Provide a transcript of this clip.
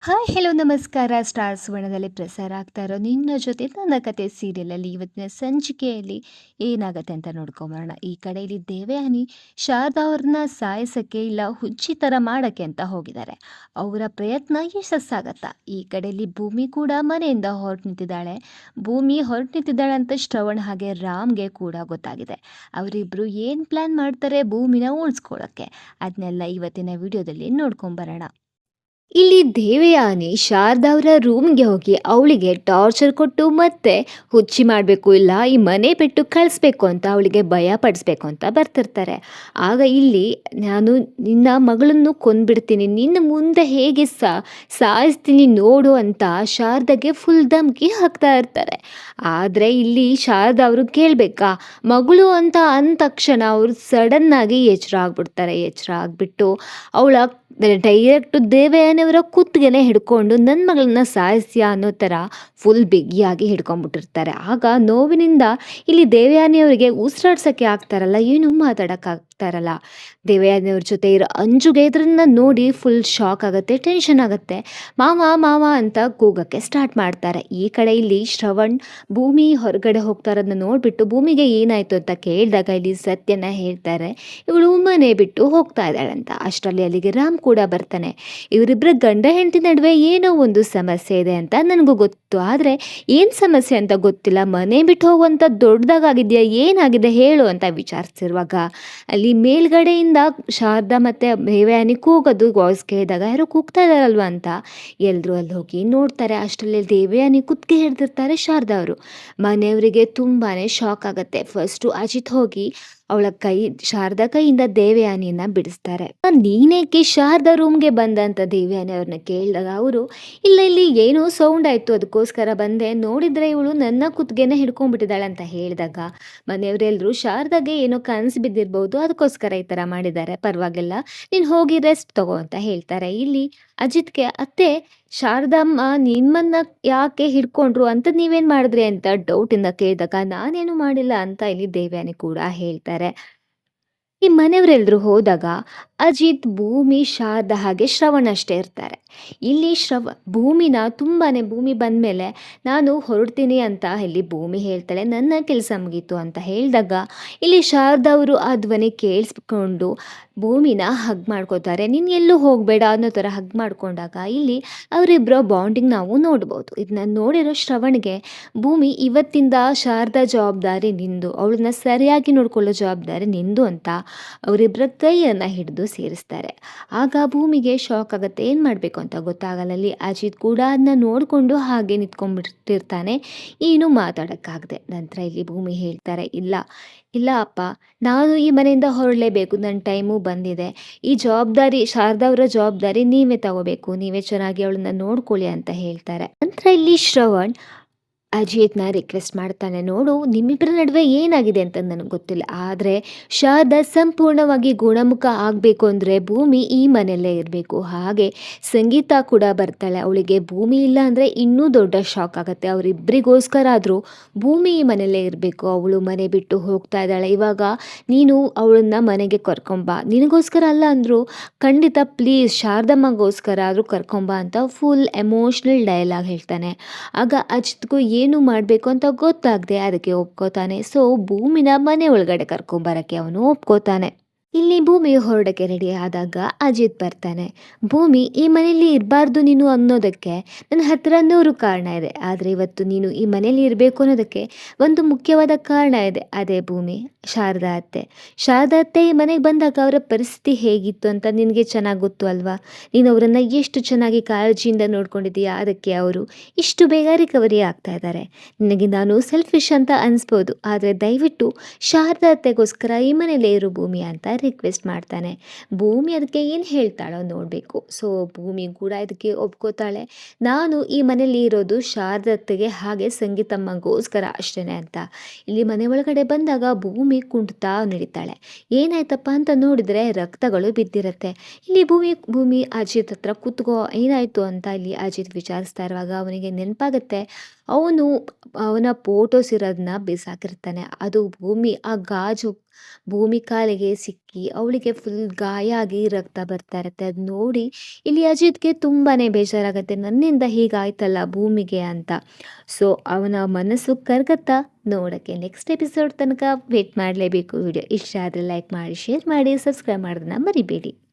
Hi hello ನಮಸ್ಕಾರ. Star ಸುವರ್ಣದಲ್ಲಿ ಪ್ರಸಾರ ಆಗ್ತಾ ಇರೋ ನಿನ್ನ ಜೊತೆ ನನ್ನ ಕತೆ ಸೀರಿಯಲಲ್ಲಿ ಇವತ್ತಿನ ಸಂಚಿಕೆಯಲ್ಲಿ ಏನಾಗತ್ತೆ ಅಂತ ನೋಡ್ಕೊಂಬರೋಣ. ಈ ಕಡೆಯಲ್ಲಿ ದೇವಯಾನಿ ಶಾರದಾ ಅವ್ರನ್ನ ಸಾಯಿಸಕ್ಕೆ ಇಲ್ಲ ಹುಚ್ಚಿ ಥರ ಮಾಡಕ್ಕೆ ಅಂತ ಹೋಗಿದ್ದಾರೆ. ಅವರ ಪ್ರಯತ್ನ ಯಶಸ್ಸಾಗತ್ತಾ? ಈ ಕಡೆಯಲ್ಲಿ ಭೂಮಿ ಕೂಡ ಮನೆಯಿಂದ ಹೊರಟು ನಿಂತಿದ್ದಾಳೆ. ಭೂಮಿ ಹೊರಟು ನಿಂತಿದ್ದಾಳೆ ಅಂತ ಶ್ರವಣ್ ಹಾಗೆ ರಾಮ್ಗೆ ಕೂಡ ಗೊತ್ತಾಗಿದೆ. ಅವರಿಬ್ರು ಏನು ಪ್ಲಾನ್ ಮಾಡ್ತಾರೆ ಭೂಮಿನ ಉಳಿಸ್ಕೊಳ್ಳೋಕ್ಕೆ, ಅದನ್ನೆಲ್ಲ ಇವತ್ತಿನ ವಿಡಿಯೋದಲ್ಲಿ ನೋಡ್ಕೊಂಬರೋಣ. ಇಲ್ಲಿ ದೇವಯಾನಿ ಶಾರದಾ ಅವರ ರೂಮ್ಗೆ ಹೋಗಿ ಅವಳಿಗೆ ಟಾರ್ಚರ್ ಕೊಟ್ಟು ಮತ್ತೆ ಹುಚ್ಚಿ ಮಾಡಬೇಕು, ಇಲ್ಲ ಈ ಮನೆ ಬಿಟ್ಟು ಕಳಿಸ್ಬೇಕು ಅಂತ ಅವಳಿಗೆ ಭಯ ಪಡಿಸ್ಬೇಕು ಅಂತ ಬರ್ತಿರ್ತಾರೆ. ಆಗ ಇಲ್ಲಿ ನಾನು ನಿನ್ನ ಮಗಳನ್ನು ಕೊಂದ್ಬಿಡ್ತೀನಿ, ನಿನ್ನ ಮುಂದೆ ಹೇಗೆ ಸಾಯಿಸ್ತೀನಿ ನೋಡು ಅಂತ ಶಾರದಾಗೆ ಫುಲ್ ಧಮ್ಕಿ ಹಾಕ್ತಾ ಇರ್ತಾರೆ. ಆದರೆ ಇಲ್ಲಿ ಶಾರದಾ ಅವರು ಕೇಳಬೇಕಾ ಮಗಳು ಅಂತ ಅಂದ ತಕ್ಷಣ ಅವರು ಸಡನ್ನಾಗಿ ಎಚ್ಚರ ಆಗ್ಬಿಡ್ತಾರೆ. ಎಚ್ಚರ ಆಗಿಬಿಟ್ಟು ಅವಳ ಡೈರೆಕ್ಟ್ ದೇವಯಾನಿಯವರ ಕುತ್ತಿಗೆನೆ ಹಿಡ್ಕೊಂಡು ನನ್ನ ಮಗಳನ್ನ ಸಾಯಿಸ್ಯಾ ಅನ್ನೋ ಥರ ಫುಲ್ ಬಿಗಿಯಾಗಿ ಹಿಡ್ಕೊಂಡ್ಬಿಟ್ಟಿರ್ತಾರೆ. ಆಗ ನೋವಿನಿಂದ ಇಲ್ಲಿ ದೇವಯಾನಿಯವರಿಗೆ ಉಸಿರಾಡ್ಸೋಕ್ಕೆ ಆಗ್ತಾರಲ್ಲ, ಏನು ಮಾತಾಡೋಕ್ಕಾಗ್ತಾರಲ್ಲ. ದೇವಯಾನಿಯವ್ರ ಜೊತೆ ಇರೋ ಅಂಜುಗೆ ಇದನ್ನ ನೋಡಿ ಫುಲ್ ಶಾಕ್ ಆಗುತ್ತೆ, ಟೆನ್ಷನ್ ಆಗುತ್ತೆ. ಮಾವ ಮಾವ ಅಂತ ಕೂಗಕ್ಕೆ ಸ್ಟಾರ್ಟ್ ಮಾಡ್ತಾರೆ. ಈ ಕಡೆ ಇಲ್ಲಿ ಶ್ರವಣ್ ಭೂಮಿ ಹೊರಗಡೆ ಹೋಗ್ತಾ ಇರೋದನ್ನ ನೋಡಿಬಿಟ್ಟು ಭೂಮಿಗೆ ಏನಾಯಿತು ಅಂತ ಕೇಳಿದಾಗ ಇಲ್ಲಿ ಸತ್ಯನ ಹೇಳ್ತಾರೆ, ಇವಳು ಮನೆ ಬಿಟ್ಟು ಹೋಗ್ತಾ ಇದ್ದಾಳಂತ. ಅಷ್ಟರಲ್ಲಿ ಅಲ್ಲಿಗೆ ರಾಮ್ ಕೂಡ ಬರ್ತಾನೆ. ಇವರಿಬ್ಬರ ಗಂಡ ಹೆಂಡತಿ ನಡುವೆ ಏನೋ ಒಂದು ಸಮಸ್ಯೆ ಇದೆ ಅಂತ ನನಗೂ ಗೊತ್ತು, ಆದರೆ ಏನು ಸಮಸ್ಯೆ ಅಂತ ಗೊತ್ತಿಲ್ಲ. ಮನೆ ಬಿಟ್ಟು ಹೋಗುವಂಥ ದೊಡ್ಡದಾಗಿದೆಯಾ, ಏನಾಗಿದೆ ಹೇಳು ಅಂತ ವಿಚಾರಿಸಿರುವಾಗ ಅಲ್ಲಿ ಮೇಲ್ಗಡೆಯಿಂದ ಶಾರದಾ ಮತ್ತು ದೇವಯಾನಿ ಕೂಗೋದು ವಾಯ್ಸ್ ಕೇಳಿದಾಗ ಯಾರೋ ಕೂಗ್ತಾ ಇದ್ದಾರಲ್ವ ಅಂತ ಎಲ್ಲರೂ ಅಲ್ಲಿ ಹೋಗಿ ನೋಡ್ತಾರೆ. ಅಷ್ಟರಲ್ಲಿ ದೇವಯಾನಿ ಕುತ್ತಿಗೆ ಹಿಡ್ದಿರ್ತಾರೆ ಶಾರದಾ ಅವರು. ಮನೆಯವರಿಗೆ ತುಂಬಾ ಶಾಕ್ ಆಗುತ್ತೆ. ಫಸ್ಟು ಅಜಿತ್ ಹೋಗಿ ಅವಳ ಶಾರದಾ ಕೈಯಿಂದ ದೇವಯಾನಿಯನ್ನ ಬಿಡಿಸ್ತಾರೆ. ನೀನೇಕೆ ಶಾರದಾ ರೂಮ್ಗೆ ಬಂದ ಅಂತ ದೇವಯಾನಿ ಅವ್ರನ್ನ ಕೇಳಿದಾಗ ಅವರು, ಇಲ್ಲ ಇಲ್ಲಿ ಏನೋ ಸೌಂಡ್ ಆಯಿತು ಅದಕ್ಕೋಸ್ಕರ ಬಂದೆ, ನೋಡಿದರೆ ಇವಳು ನನ್ನ ಕುತ್ತಿಗೆನ ಹಿಡ್ಕೊಂಡ್ಬಿಟ್ಟಿದ್ದಾಳೆ ಅಂತ ಹೇಳಿದಾಗ ಮನೆಯವರೆಲ್ಲರೂ ಶಾರದಾಗೆ ಏನೋ ಕನಸು ಬಿದ್ದಿರ್ಬೋದು, ಅದಕ್ಕೋಸ್ಕರ ಈ ಥರ ಮಾಡಿದ್ದಾರೆ, ಪರವಾಗಿಲ್ಲ ನೀನು ಹೋಗಿ ರೆಸ್ಟ್ ತಗೋ ಅಂತ ಹೇಳ್ತಾರೆ. ಇಲ್ಲಿ ಅಜಿತ್ಗೆ ಅತ್ತೆ ಶಾರದಮ್ಮ ನಿಮ್ಮನ್ನ ಯಾಕೆ ಹಿಡ್ಕೊಂಡ್ರು ಅಂತ ನೀವೇನು ಮಾಡಿದ್ರಿ ಅಂತ ಡೌಟಿಂದ ಕೇಳಿದಾಗ ನಾನೇನು ಮಾಡಿಲ್ಲ ಅಂತ ಇಲ್ಲಿ ದೇವಯಾನಿ ಕೂಡ ಹೇಳ್ತಾರೆ. ಈ ಮನೆಯವರೆಲ್ಲರೂ ಹೋದಾಗ ಅಜಿತ್, ಭೂಮಿ, ಶಾರದಾ ಹಾಗೆ ಶ್ರವಣ್ ಅಷ್ಟೇ ಇರ್ತಾರೆ. ಇಲ್ಲಿ ಭೂಮಿನ ಭೂಮಿ ಬಂದಮೇಲೆ ನಾನು ಹೊರಡ್ತೀನಿ ಅಂತ ಇಲ್ಲಿ ಭೂಮಿ ಹೇಳ್ತಾಳೆ, ನನ್ನ ಕೆಲಸ ಮುಗೀತು ಅಂತ ಹೇಳಿದಾಗ ಇಲ್ಲಿ ಶಾರದಾ ಅವರು ಆ ಧ್ವನಿ ಕೇಳಿಸ್ಕೊಂಡು ಭೂಮಿನ ಹಗ್ ಮಾಡ್ಕೋತಾರೆ. ನೀನು ಎಲ್ಲೂ ಹೋಗಬೇಡ ಅನ್ನೋ ಥರ ಹಗ್ ಮಾಡ್ಕೊಂಡಾಗ ಇಲ್ಲಿ ಅವರಿಬ್ಬರ ಬಾಂಡಿಂಗ್ ನಾವು ನೋಡ್ಬೋದು. ಇದನ್ನ ನೋಡಿರೋ ಶ್ರವಣ್ಗೆ ಭೂಮಿ ಇವತ್ತಿಂದ ಶಾರದಾ ಜವಾಬ್ದಾರಿ ನಿಂದು, ಅವಳನ್ನ ಸರಿಯಾಗಿ ನೋಡ್ಕೊಳ್ಳೋ ಜವಾಬ್ದಾರಿ ನಿಂದು ಅಂತ ಅವರಿಬ್ಬರ ಕೈಯನ್ನು ಹಿಡಿದು ಸೇರಿಸ್ತಾರೆ. ಆಗ ಭೂಮಿಗೆ ಶಾಕ್ ಆಗುತ್ತೆ, ಏನು ಮಾಡಬೇಕು ಅಂತ ಗೊತ್ತಾಗಲ್ಲ. ಅಲ್ಲಿ ಅಜಿತ್ ಕೂಡ ಅದನ್ನ ನೋಡಿಕೊಂಡು ಹಾಗೆ ನಿಂತ್ಕೊಂಡ್ಬಿಟ್ಟಿರ್ತಾನೆ, ಏನು ಮಾತಾಡೋಕ್ಕಾಗದೆ. ನಂತರ ಇಲ್ಲಿ ಭೂಮಿ ಹೇಳ್ತಾರೆ, ಇಲ್ಲ ಇಲ್ಲ ಅಪ್ಪ, ನಾನು ಈ ಮನೆಯಿಂದ ಹೊರಡಲೇಬೇಕು, ನನ್ನ ಟೈಮು ಬಂದಿದೆ, ಈ ಜವಾಬ್ದಾರಿ ಶಾರದಾ ಅವರ ಜವಾಬ್ದಾರಿ ನೀವೇ ತಗೋಬೇಕು, ನೀವೇ ಚೆನ್ನಾಗಿ ಅವಳನ್ನ ನೋಡ್ಕೊಳ್ಳಿ ಅಂತ ಹೇಳ್ತಾರೆ. ನಂತರ ಇಲ್ಲಿ ಶ್ರವಣ್ ಅಜಿತ್ನ ರಿಕ್ವೆಸ್ಟ್ ಮಾಡ್ತಾನೆ, ನೋಡು ನಿಮ್ಮಿಬ್ಬರ ನಡುವೆ ಏನಾಗಿದೆ ಅಂತ ನನಗೆ ಗೊತ್ತಿಲ್ಲ, ಆದರೆ ಶಾರದಾ ಸಂಪೂರ್ಣವಾಗಿ ಗುಣಮುಖ ಆಗಬೇಕು ಅಂದರೆ ಭೂಮಿ ಈ ಮನೆಯಲ್ಲೇ ಇರಬೇಕು. ಹಾಗೆ ಸಂಗೀತ ಕೂಡ ಬರ್ತಾಳೆ, ಅವಳಿಗೆ ಭೂಮಿ ಇಲ್ಲ ಅಂದರೆ ಇನ್ನೂ ದೊಡ್ಡ ಶಾಕ್ ಆಗುತ್ತೆ. ಅವರಿಬ್ಬರಿಗೋಸ್ಕರ ಆದರೂ ಭೂಮಿ ಈ ಮನೆಯಲ್ಲೇ ಇರಬೇಕು. ಅವಳು ಮನೆ ಬಿಟ್ಟು ಹೋಗ್ತಾ ಇದ್ದಾಳೆ, ಇವಾಗ ನೀನು ಅವಳನ್ನ ಮನೆಗೆ ಕರ್ಕೊಂಬ, ನಿನಗೋಸ್ಕರ ಅಲ್ಲ ಅಂದರೂ ಖಂಡಿತ ಪ್ಲೀಸ್ ಶಾರದಮ್ಮಗೋಸ್ಕರ ಆದರೂ ಕರ್ಕೊಂಬ ಅಂತ ಫುಲ್ ಎಮೋಷ್ನಲ್ ಡೈಲಾಗ್ ಹೇಳ್ತಾನೆ. ಆಗ ಅಜಿತ್ಗೂ ಏನು ಮಾಡಬೇಕು ಅಂತ ಗೊತ್ತಾಗದೆ ಅದಕ್ಕೆ ಒಪ್ಕೋತಾನೆ. ಸೊ ಭೂಮಿನ ಮನೆ ಒಳಗಡೆ ಕರ್ಕೊಂಬರಕ್ಕೆ ಅವನು ಒಪ್ಕೋತಾನೆ. ಇಲ್ಲಿ ಭೂಮಿ ಹೊರಡಕ್ಕೆ ರೆಡಿ ಆದಾಗ ಅಜಿತ್ ಬರ್ತಾನೆ. ಭೂಮಿ, ಈ ಮನೆಯಲ್ಲಿ ಇರಬಾರ್ದು ನೀನು ಅನ್ನೋದಕ್ಕೆ ನನ್ನ ಹತ್ರ 100 ಕಾರಣ ಇದೆ, ಆದರೆ ಇವತ್ತು ನೀನು ಈ ಮನೆಯಲ್ಲಿ ಇರಬೇಕು ಅನ್ನೋದಕ್ಕೆ ಒಂದು ಮುಖ್ಯವಾದ ಕಾರಣ ಇದೆ. ಅದೇ ಭೂಮಿ, ಶಾರದಾ ಅತ್ತೆ. ಶಾರದಾ ಅತ್ತೆ ಈ ಮನೆಗೆ ಬಂದಾಗ ಅವರ ಪರಿಸ್ಥಿತಿ ಹೇಗಿತ್ತು ಅಂತ ನಿನಗೆ ಚೆನ್ನಾಗಿ ಗೊತ್ತು ಅಲ್ವಾ. ನೀನು ಅವರನ್ನು ಎಷ್ಟು ಚೆನ್ನಾಗಿ ಕಾಳಜಿಯಿಂದ ನೋಡ್ಕೊಂಡಿದ್ದೀಯಾ, ಅದಕ್ಕೆ ಅವರು ಇಷ್ಟು ಬೇಗ ರಿಕವರಿ ಆಗ್ತಾ ಇದ್ದಾರೆ. ನಿನಗೆ ನಾನು ಸೆಲ್ಫಿಶ್ ಅಂತ ಅನಿಸ್ಬೋದು, ಆದರೆ ದಯವಿಟ್ಟು ಶಾರದಾ ಅತ್ತೆಗೋಸ್ಕರ ಈ ಮನೆಯಲ್ಲೇ ಇರು ಭೂಮಿ ಅಂತ ರಿಕ್ವೆಸ್ಟ್ ಮಾಡ್ತಾನೆ. ಭೂಮಿ ಅದಕ್ಕೆ ಏನು ಹೇಳ್ತಾಳೋ ನೋಡಬೇಕು. ಸೊ ಭೂಮಿ ಕೂಡ ಇದಕ್ಕೆ ಒಪ್ಕೋತಾಳೆ, ನಾನು ಈ ಮನೆಯಲ್ಲಿ ಇರೋದು ಶಾರದತ್ತೆಗೆ ಹಾಗೆ ಸಂಗೀತಮ್ಮಗೋಸ್ಕರ ಅಷ್ಟೇ ಅಂತ. ಇಲ್ಲಿ ಮನೆ ಒಳಗಡೆ ಬಂದಾಗ ಭೂಮಿ ಕುಂಟ್ತಾ ನಡೀತಾಳೆ. ಏನಾಯ್ತಪ್ಪ ಅಂತ ನೋಡಿದರೆ ರಕ್ತಗಳು ಬಿದ್ದಿರುತ್ತೆ. ಇಲ್ಲಿ ಭೂಮಿ ಅಜಿತ್ ಹತ್ರ ಕೂತ್ಕೋ, ಏನಾಯಿತು ಅಂತ ಇಲ್ಲಿ ಅಜಿತ್ ವಿಚಾರಿಸ್ತಾ ಇರುವಾಗ ಅವನಿಗೆ ನೆನಪಾಗುತ್ತೆ, ಅವನ ಫೋಟೋಸ್ ಇರೋದನ್ನ ಬಿಸಾಕಿರ್ತಾನೆ. ಅದು ಭೂಮಿ ಆ ಗಾಜು ಭೂಮಿ ಕಾಲಿಗೆ ಸಿಕ್ಕಿ ಅವಳಿಗೆ ಫುಲ್ ಗಾಯ ಆಗಿ ರಕ್ತ ಬರ್ತಾ ಇರುತ್ತೆ. ಅದು ನೋಡಿ ಇಲ್ಲಿ ಅಜಿತ್‌ಗೆ ತುಂಬಾನೇ ಬೇಜಾರಾಗುತ್ತೆ. ನನ್ನಿಂದ ಹೀಗಾಯ್ತಲ್ಲ ಭೂಮಿಗೆ ಅಂತ. ಸೊ ಅವನ ಮನಸ್ಸು ಕರಗತ್ತಾ? ನೋಡೋಕ್ಕೆ ನೆಕ್ಸ್ಟ್ ಎಪಿಸೋಡ್ ತನಕ ವೇಟ್ ಮಾಡಲೇಬೇಕು. ವಿಡಿಯೋ ಇಷ್ಟ ಆದರೆ ಲೈಕ್ ಮಾಡಿ, ಶೇರ್ ಮಾಡಿ, ಸಬ್ಸ್ಕ್ರೈಬ್ ಮಾಡೋದನ್ನ ಮರಿಬೇಡಿ.